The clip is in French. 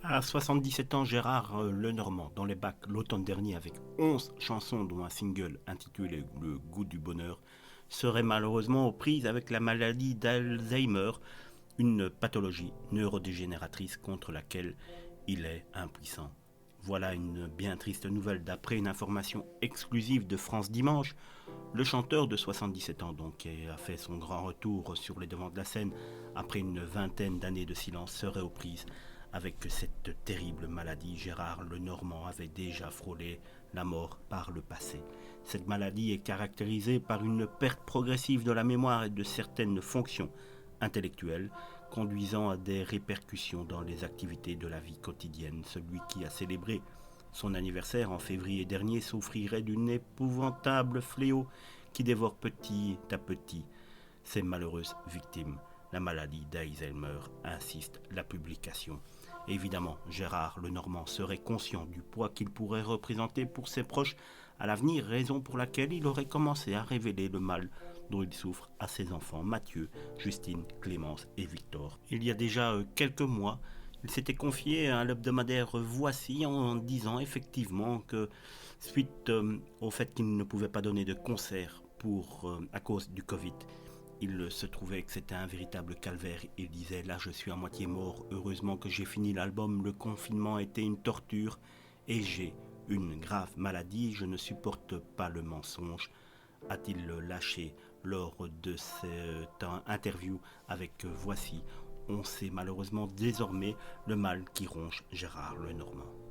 À 77 ans, Gérard Lenormand, dans les bacs l'automne dernier avec 11 chansons dont un single intitulé Le goût du bonheur, serait malheureusement aux prises avec la maladie d'Alzheimer, une pathologie neurodégénératrice contre laquelle il est impuissant. Voilà une bien triste nouvelle d'après une information exclusive de France Dimanche. Le chanteur de 77 ans donc, qui a fait son grand retour sur les devants de la scène après une vingtaine d'années de silence, serait aux prises avec cette terrible maladie. Gérard Lenormand avait déjà frôlé la mort par le passé. Cette maladie est caractérisée par une perte progressive de la mémoire et de certaines fonctions intellectuelles, conduisant à des répercussions dans les activités de la vie quotidienne. Celui qui a célébré son anniversaire en février dernier souffrirait d'une épouvantable fléau qui dévore petit à petit ces malheureuses victimes. La maladie d'Alzheimer, insiste la publication. Évidemment, Gérard Lenormand serait conscient du poids qu'il pourrait représenter pour ses proches à l'avenir, raison pour laquelle il aurait commencé à révéler le mal dont il souffre à ses enfants Mathieu, Justine, Clémence et Victor. Il y a déjà quelques mois, il s'était confié à l'hebdomadaire Voici en disant effectivement que suite au fait qu'il ne pouvait pas donner de concert à cause du Covid, il se trouvait que c'était un véritable calvaire. Il disait là je suis à moitié mort, heureusement que j'ai fini l'album, le confinement était une torture et j'ai une grave maladie, je ne supporte pas le mensonge, a-t-il lâché lors de cette interview avec Voici. On sait malheureusement désormais le mal qui ronge Gérard Lenormand.